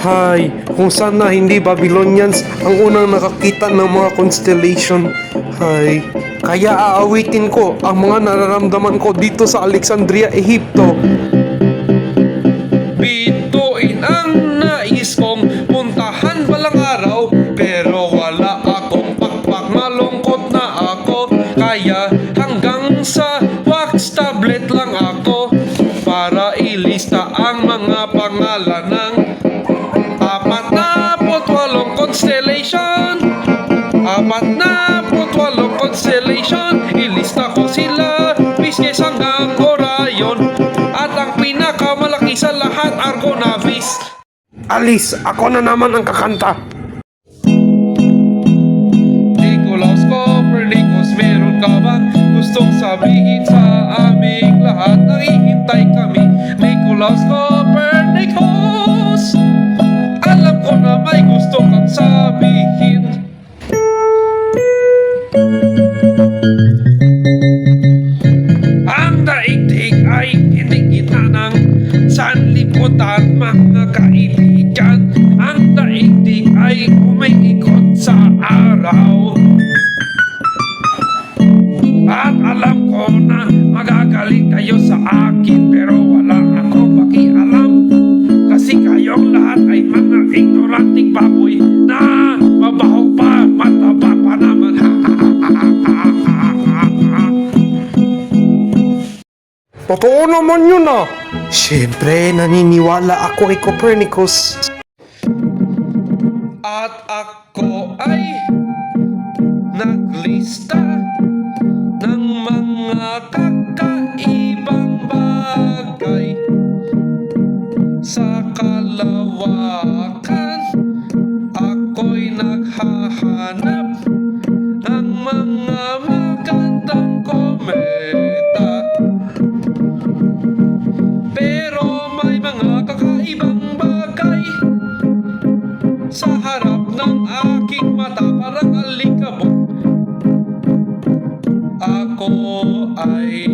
Hay, kung sana hindi Babylonians ang unang nakakita ng mga constellation. Hay, kaya aawitin ko ang mga nararamdaman ko dito sa Alexandria, Ehipto. Bituin ang nais kong puntahan balang araw, pero wala akong pakpak, malungkot na ako. Kaya hanggang sa wax tablet lang ako para ilista ang mga pangalan ng 48 constellation. 48 constellation, ilista ko sila, Pisces hanggang Orion, at ang pinakamalaki sa lahat, Argonavis. Alice, ako na naman ang kakanta. Nicolaus Copernicus, meron ka bang gustong sabihin sa aming lahat? Naghihintay kami. Nicolaus Copernicus, alam ko na may gusto kang sabihin. Ang daigdig ay hindi kita ng sanlibutan, mga kaibigan. Ang daigdig ay umiikot sa araw. At alam ko na magagaling kayo sa akin, pero wala ako pakialam, kasi kayong lahat ay mga ignoranting baboy na mabaho pa, mataba pa naman. Totoo naman yun ah. Siyempre, naniniwala ako kay Copernicus. At ako ay naglista ng mga kakaibang bagay sa kalawakan. Ako'y naghahanap ng mga magandang kometa, pero may mga kakaibang bagay sa harap ng aking mata, parang alikabok. Ako ay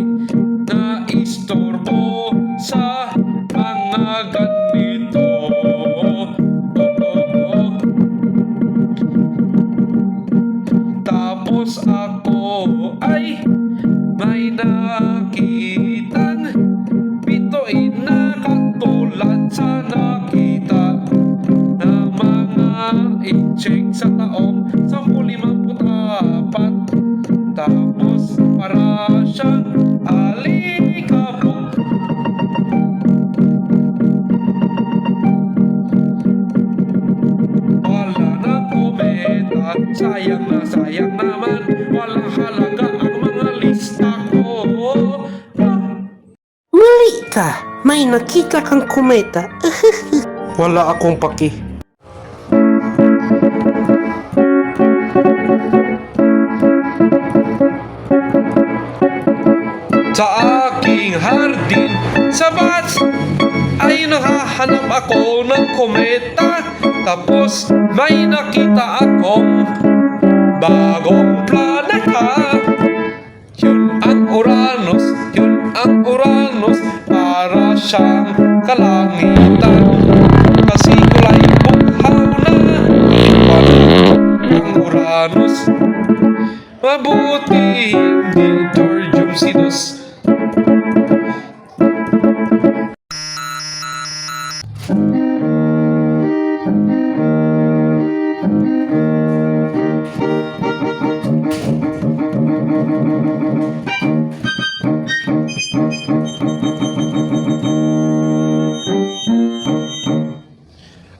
naistorbo sa mga ganito. Tapos ako ay may nakitang bituin na katulad sa nakita ng mga inching sa taong 1054. Tapos para siyang alikabok. Wala na kometa, sayang naman, walang halaga ang mga lista ko. Mali ka, may nakita kang kometa. Wala akong paki. Sa aking hardin sa bats ay nakahanap ako ng kometa. Tapos may nakita akong bagong planeta. Yun ang Uranus, para siyang kalangitan, kasi kulay bughaw na ang Uranus. Mabuti hindi Georgium Sidus.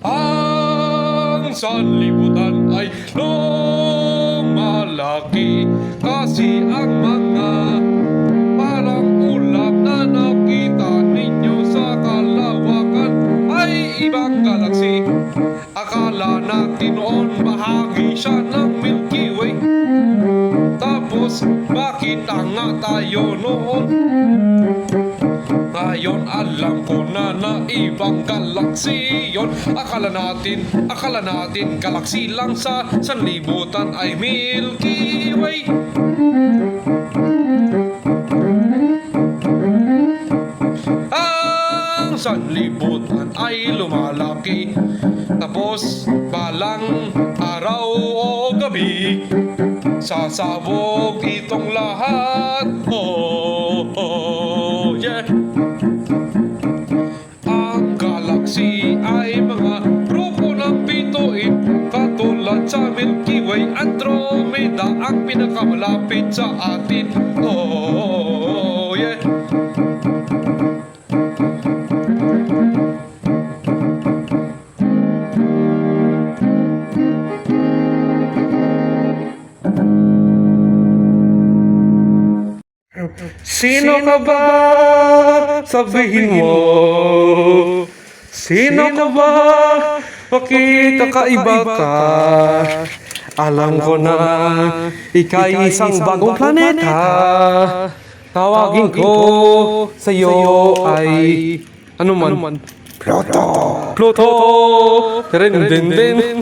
Ang sanlibutan ay lumalaki, kasi ang mga parang ulap na nakita ninyo sa kalawakan ay ibang galaksi. Akala natin noon bahagi siya ng Milky Way. Tapos bakit nga tayo noon? Ngayon alam ko na ibang galaksi yun. Akala natin galaksi lang sa sanlibutan ay Milky Way. sanlibutan ay lumalaki. Tapos balang araw o gabi, sasabog itong lahat. Oh, yeah. Ang galaxy ay mga grupo ng bituin, katulad sa Milky Way. Andromeda ang pinakamalapit sa atin. Oh, yeah. Sino ka ba? Sabihin mo. Sino ka ba? Bakit kakaiba ka? Alam ko na ika'y isang bagong planeta. Tawagin ko sa'yo ay ano man? Pluto! Pluto! Din.